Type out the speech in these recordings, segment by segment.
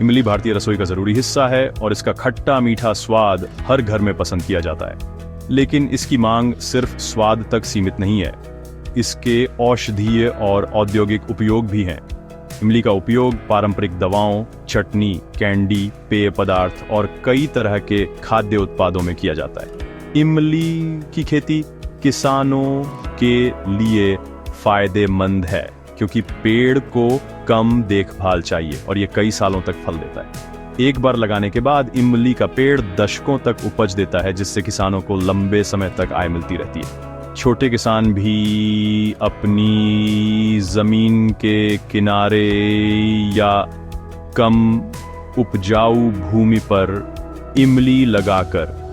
इमली भारतीय रसोई का जरूरी हिस्सा है और इसका खट्टा मीठा स्वाद हर घर में पसंद किया जाता है। लेकिन इसकी मांग सिर्फ स्वाद तक सीमित नहीं है, इसके औषधीय और औद्योगिक उपयोग भी हैं। इमली का उपयोग पारंपरिक दवाओं, चटनी, कैंडी, पेय पदार्थ और कई तरह के खाद्य उत्पादों में किया जाता है। इमली की खेती किसानों के लिए फायदेमंद है क्योंकि पेड़ को कम देखभाल चाहिए और ये कई सालों तक फल देता है। एक बार लगाने के बाद इमली का पेड़ दशकों तक उपज देता है, जिससे किसानों को लंबे समय तक आय मिलती रहती है। छोटे किसान भी अपनी जमीन के किनारे या कम उपजाऊ भूमि पर इमली लगाकर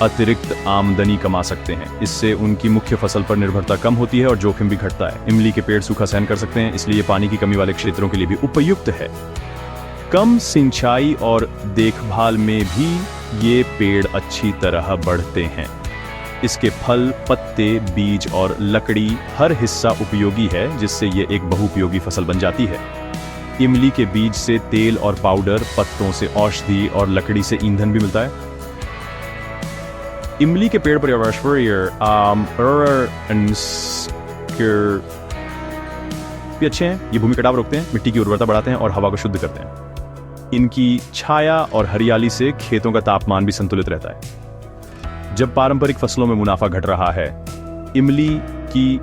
अतिरिक्त आमदनी कमा सकते हैं। इससे उनकी मुख्य फसल पर निर्भरता कम होती है और जोखिम भी घटता है। इमली के पेड़ सूखा सहन कर सकते हैं, इसलिए पानी की कमी वाले क्षेत्रों के लिए भी उपयुक्त है। कम सिंचाई और देखभाल में भी ये पेड़ अच्छी तरह बढ़ते हैं। इसके फल, पत्ते, बीज और लकड़ी हर हिस्सा उपयोगी है, जिससे ये एक बहुउपयोगी फसल बन जाती है। इमली के बीज से तेल और पाउडर, पत्तों से औषधि और लकड़ी से ईंधन भी मिलता है। इमली के पेड़ भी अच्छे हैं। ये भूमि कटाव रोकते हैं, मिट्टी की उर्वरता बढ़ाते हैं और हवा को शुद्ध करते हैं। इनकी छाया और हरियाली से खेतों का तापमान भी संतुलित रहता है। जब पारंपरिक फसलों में मुनाफा घट रहा है, इमली की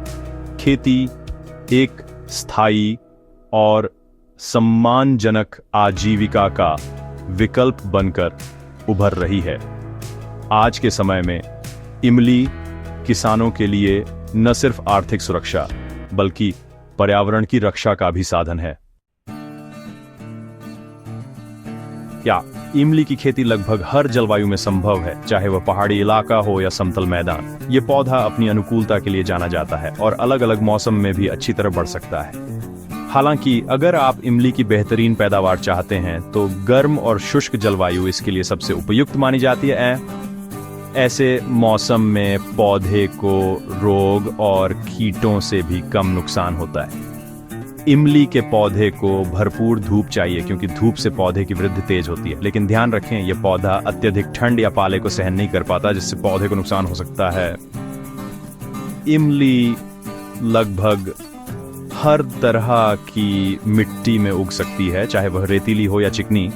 खेती एक स्थायी और सम्मानजनक आजीविका का विकल्प बनकर उभर रही है। आज के समय में इमली किसानों के लिए न सिर्फ आर्थिक सुरक्षा बल्कि पर्यावरण की रक्षा का भी साधन है। क्या इमली की खेती लगभग हर जलवायु में संभव है, चाहे वह पहाड़ी इलाका हो या समतल मैदान। ये पौधा अपनी अनुकूलता के लिए जाना जाता है और अलग अलग मौसम में भी अच्छी तरह बढ़ सकता है। हालांकि अगर आप इमली की बेहतरीन पैदावार चाहते हैं तो गर्म और शुष्क जलवायु इसके लिए सबसे उपयुक्त मानी जाती है। ऐसे मौसम में पौधे को रोग और कीटों से भी कम नुकसान होता है। इमली के पौधे को भरपूर धूप चाहिए क्योंकि धूप से पौधे की वृद्धि तेज होती है। लेकिन ध्यान रखें, यह पौधा अत्यधिक ठंड या पाले को सहन नहीं कर पाता, जिससे पौधे को नुकसान हो सकता है। इमली लगभग हर तरह की मिट्टी में उग सकती है, चाहे वह रेतीली हो या चिकनी।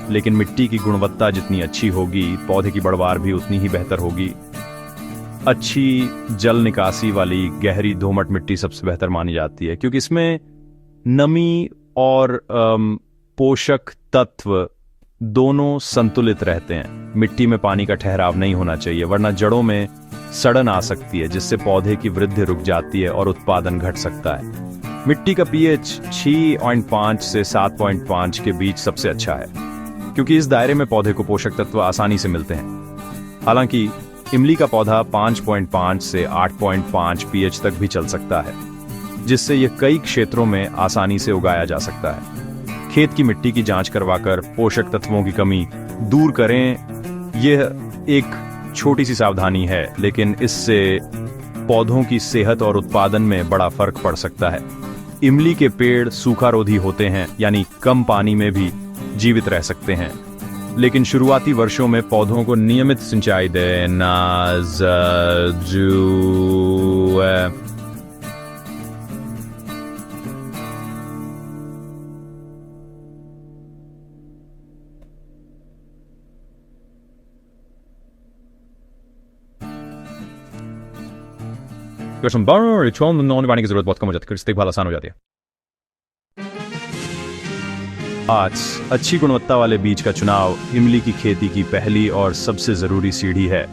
लेकिन मिट्टी की गुणवत्ता जितनी अच्छी होगी, पौधे की बढ़वार भी उतनी ही बेहतर होगी। अच्छी जल निकासी वाली गहरी दोमट मिट्टी सबसे बेहतर मानी जाती है क्योंकि इसमें नमी और पोषक तत्व दोनों संतुलित रहते हैं। मिट्टी में पानी का ठहराव नहीं होना चाहिए, वरना जड़ों में सड़न आ सकती है, जिससे पौधे की वृद्धि रुक जाती है और उत्पादन घट सकता है। मिट्टी का पीएच 6.5 से 7.5 के बीच सबसे अच्छा है क्योंकि इस दायरे में पौधे को पोषक तत्व आसानी से मिलते हैं। हालांकि इमली का पौधा 5.5 से 8.5 पीएच तक भी चल सकता है, जिससे यह कई क्षेत्रों में आसानी से उगाया जा सकता है। खेत की मिट्टी की जांच करवाकर पोषक तत्वों की कमी दूर करें। यह एक छोटी सी सावधानी है, लेकिन इससे पौधों की सेहत और उत्पादन में बड़ा फर्क पड़ सकता है। इमली के पेड़ सूखारोधी होते हैं, यानी कम पानी में भी जीवित रह सकते हैं। लेकिन शुरुआती वर्षों में पौधों को नियमित सिंचाई देना जरूरी है। रिचुअल नॉन पानी की जरूरत बहुत कम हो जाती है, देखभाल आसान हो जाती है। आज अच्छी गुणवत्ता वाले बीज का चुनाव इमली की खेती की पहली और सबसे जरूरी सीढ़ी है।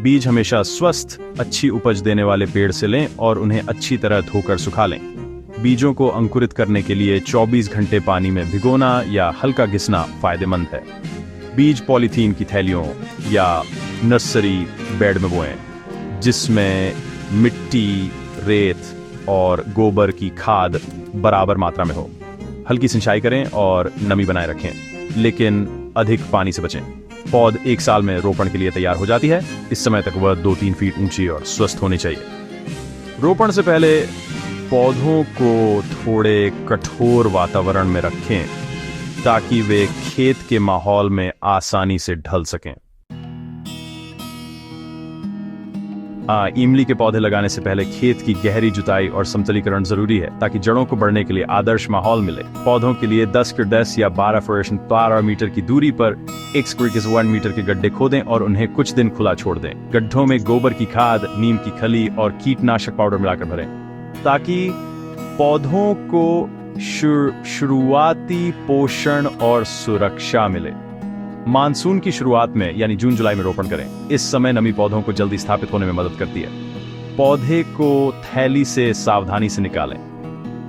बीज हमेशा स्वस्थ, अच्छी उपज देने वाले पेड़ से लें और उन्हें अच्छी तरह धोकर सुखा लें। बीजों को अंकुरित करने के लिए 24 घंटे पानी में भिगोना या हल्का घिसना फायदेमंद है। बीज पॉलीथीन की थैलियों या नर्सरी बेड में बोएं, जिसमें मिट्टी, रेत और गोबर की खाद बराबर मात्रा में हो। हल्की सिंचाई करें और नमी बनाए रखें, लेकिन अधिक पानी से बचें। पौध 1 साल में रोपण के लिए तैयार हो जाती है। इस समय तक वह 2-3 फीट ऊंची और स्वस्थ होनी चाहिए। रोपण से पहले पौधों को थोड़े कठोर वातावरण में रखें, ताकि वे खेत के माहौल में आसानी से ढल सकें। इमली के पौधे लगाने से पहले खेत की गहरी जुताई और समतलीकरण जरूरी है ताकि जड़ों को बढ़ने के लिए आदर्श माहौल मिले। पौधों के लिए 10 के 10 या 12 मीटर की दूरी पर 1 मीटर के गड्ढे खोदें और उन्हें कुछ दिन खुला छोड़ दें। गड्ढों में गोबर की खाद, नीम की खली और कीटनाशक पाउडर मिलाकर भरें ताकि पौधों को शुरुआती पोषण और सुरक्षा मिले। मानसून की शुरुआत में यानी जून जुलाई में रोपण करें। इस समय नमी पौधों को जल्दी स्थापित होने में मदद करती है। पौधे को थैली से सावधानी से निकालें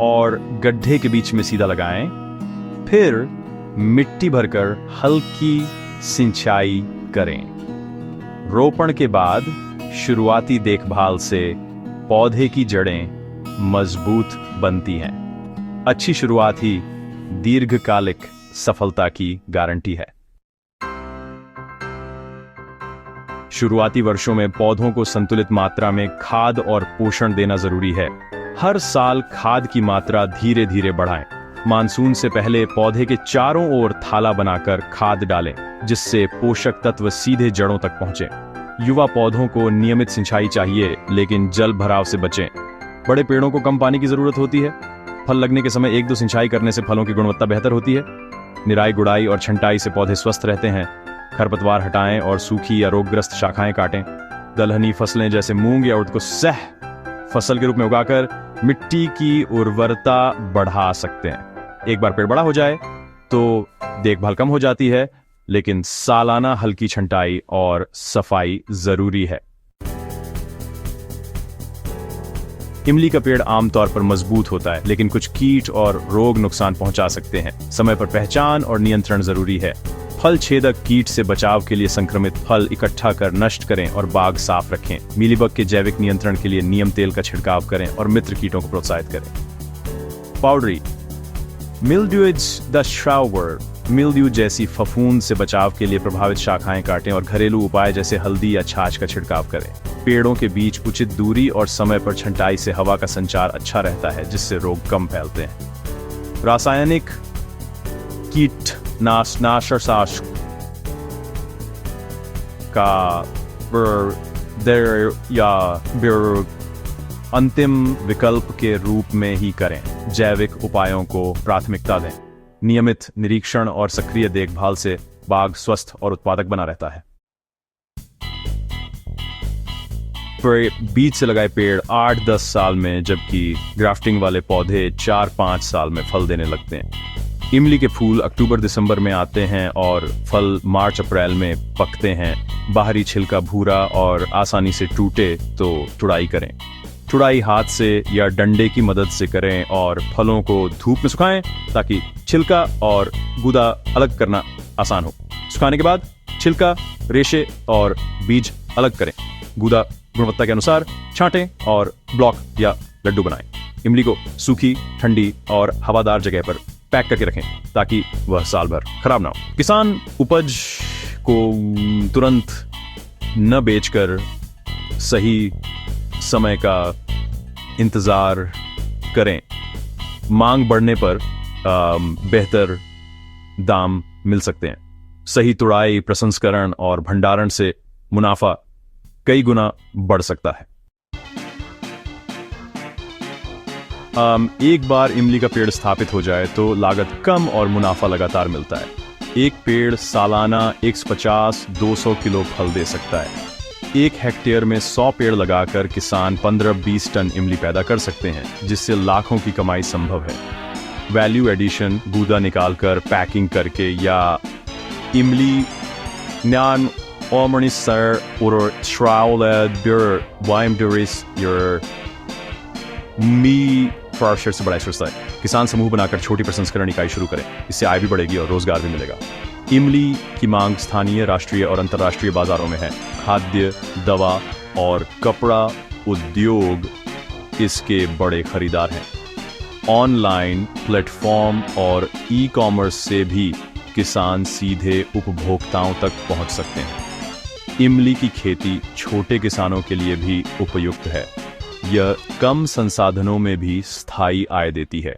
और गड्ढे के बीच में सीधा लगाएं। फिर मिट्टी भरकर हल्की सिंचाई करें। रोपण के बाद शुरुआती देखभाल से पौधे की जड़ें मजबूत बनती हैं। अच्छी शुरुआत ही दीर्घकालिक सफलता की गारंटी है। शुरुआती वर्षों में पौधों को संतुलित मात्रा में खाद और पोषण देना जरूरी है। हर साल खाद की मात्रा धीरे धीरे बढ़ाएं। मानसून से पहले पौधे के चारों ओर थाला बनाकर खाद डालें, जिससे पोषक तत्व सीधे जड़ों तक पहुंचे। युवा पौधों को नियमित सिंचाई चाहिए, लेकिन जल भराव से बचें। बड़े पेड़ों को कम पानी की जरूरत होती है। फल लगने के समय 1-2 सिंचाई करने से फलों की गुणवत्ता बेहतर होती है। निराई गुड़ाई और छंटाई से पौधे स्वस्थ रहते हैं। खरपतवार हटाएं और सूखी या रोगग्रस्त शाखाएं काटें। दलहनी फसलें जैसे मूंग या उड़द को सह फसल के रूप में उगाकर मिट्टी की उर्वरता बढ़ा सकते हैं। एक बार पेड़ बड़ा हो जाए तो देखभाल कम हो जाती है, लेकिन सालाना हल्की छंटाई और सफाई जरूरी है। इमली का पेड़ आमतौर पर मजबूत होता है, लेकिन कुछ कीट और रोग नुकसान पहुंचा सकते हैं। समय पर पहचान और नियंत्रण जरूरी है। फल छेदक कीट से बचाव के लिए संक्रमित फल इकट्ठा कर नष्ट करें और बाग साफ रखें। मीलीबग के जैविक नियंत्रण के लिए नीम तेल का छिड़काव करें और मित्र कीटों को प्रोत्साहित करें। पाउडरी मिल्ड्यू जैसी फफूंद से बचाव के लिए प्रभावित शाखाएं काटें और घरेलू उपाय जैसे हल्दी या छाछ का छिड़काव करें। पेड़ों के बीच उचित दूरी और समय पर छंटाई से हवा का संचार अच्छा रहता है, जिससे रोग कम फैलते हैं। रासायनिक कीटनाशक का अंतिम विकल्प के रूप में ही करें। जैविक उपायों को प्राथमिकता दें। नियमित निरीक्षण और सक्रिय देखभाल से बाग स्वस्थ और उत्पादक बना रहता है। बीज से लगाए पेड़ 8-10 साल में, जबकि ग्राफ्टिंग वाले पौधे 4-5 साल में फल देने लगते हैं। इमली के फूल अक्टूबर-दिसंबर में आते हैं और फल मार्च-अप्रैल में पकते हैं। बाहरी छिलका भूरा और आसानी से टूटे तो तुड़ाई करें। तुड़ाई हाथ से या डंडे की मदद से करें और फलों को धूप में सुखाएं ताकि छिलका और गूदा अलग करना आसान हो। सुखाने के बाद छिलका, रेशे और बीज अलग करें। गूदा गुणवत्ता के अनुसार छांटें और ब्लॉक या लड्डू बनाएं। इमली को सूखी, ठंडी और हवादार जगह पर पैक करके रखें ताकि वह साल भर खराब ना हो। किसान उपज को तुरंत न बेचकर सही समय का इंतजार करें। मांग बढ़ने पर बेहतर दाम मिल सकते हैं। सही तुड़ाई, प्रसंस्करण और भंडारण से मुनाफा कई गुना बढ़ सकता है। एक बार इमली का पेड़ स्थापित हो जाए तो लागत कम और मुनाफा लगातार मिलता है। एक पेड़ सालाना 150-200 किलो फल दे सकता है। 1 हेक्टेयर में 100 पेड़ लगाकर किसान 15-20 टन इमली पैदा कर सकते हैं, जिससे लाखों की कमाई संभव है। वैल्यू एडिशन, गूदा निकालकर पैकिंग करके या इमली न्यान ओमनिसर और श्राउलेडर वाइमडरिस योर मी प्रोसेस से बड़ा है। किसान समूह बनाकर छोटी प्रसंस्करण इकाई शुरू करें। इससे आय भी बढ़ेगी और रोजगार भी मिलेगा। इमली की मांग स्थानीय, राष्ट्रीय और अंतर्राष्ट्रीय बाजारों में है। खाद्य, दवा और कपड़ा उद्योग इसके बड़े खरीदार हैं। ऑनलाइन प्लेटफॉर्म और ई-कॉमर्स से भी किसान सीधे उपभोक्ताओं तक पहुंच सकते हैं। इमली की खेती छोटे किसानों के लिए भी उपयुक्त है। यह कम संसाधनों में भी स्थायी आय देती है।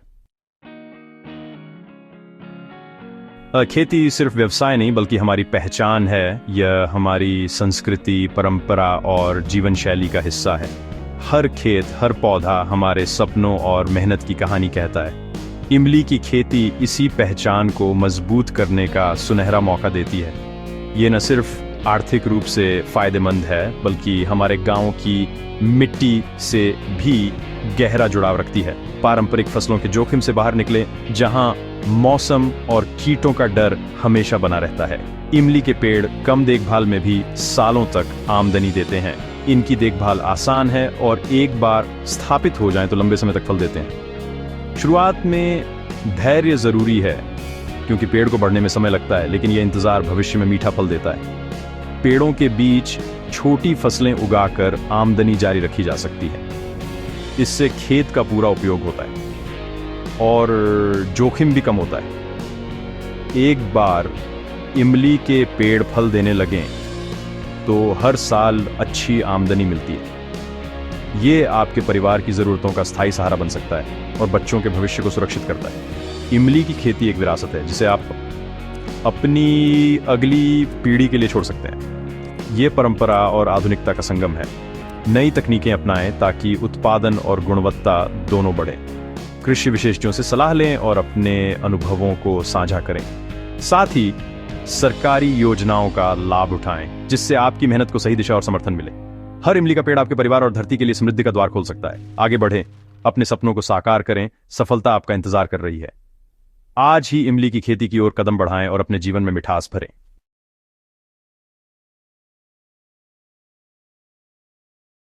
खेती सिर्फ व्यवसाय नहीं बल्कि हमारी पहचान है। यह हमारी संस्कृति, परंपरा और जीवन शैली का हिस्सा है। हर खेत, हर पौधा हमारे सपनों और मेहनत की कहानी कहता है। इमली की खेती इसी पहचान को मजबूत करने का सुनहरा मौका देती है। ये न सिर्फ आर्थिक रूप से फायदेमंद है बल्कि हमारे गांव की मिट्टी से भी गहरा जुड़ाव रखती है। पारंपरिक फसलों के जोखिम से बाहर निकले, जहां मौसम और कीटों का डर हमेशा बना रहता है। इमली के पेड़ कम देखभाल में भी सालों तक आमदनी देते हैं। इनकी देखभाल आसान है और एक बार स्थापित हो जाएं तो लंबे समय तक फल देते हैं। शुरुआत में धैर्य जरूरी है क्योंकि पेड़ को बढ़ने में समय लगता है, लेकिन यह इंतजार भविष्य में मीठा फल देता है। पेड़ों के बीच छोटी फसलें उगाकर आमदनी जारी रखी जा सकती है। इससे खेत का पूरा उपयोग होता है और जोखिम भी कम होता है। एक बार इमली के पेड़ फल देने लगें तो हर साल अच्छी आमदनी मिलती है। ये आपके परिवार की ज़रूरतों का स्थायी सहारा बन सकता है और बच्चों के भविष्य को सुरक्षित करता है। इमली की खेती एक विरासत है जिसे आप अपनी अगली पीढ़ी के लिए छोड़ सकते हैं। ये परंपरा और आधुनिकता का संगम है। नई तकनीकें अपनाएं ताकि उत्पादन और गुणवत्ता दोनों बढ़े। कृषि विशेषज्ञों से सलाह लें और अपने अनुभवों को साझा करें। साथ ही सरकारी योजनाओं का लाभ उठाएं जिससे आपकी मेहनत को सही दिशा और समर्थन मिले। हर इमली का पेड़ आपके परिवार और धरती के लिए समृद्धि का द्वार खोल सकता है। आगे बढ़ें, अपने सपनों को साकार करें। सफलता आपका इंतजार कर रही है। आज ही इमली की खेती की ओर कदम बढ़ाएं और अपने जीवन में मिठास भरें।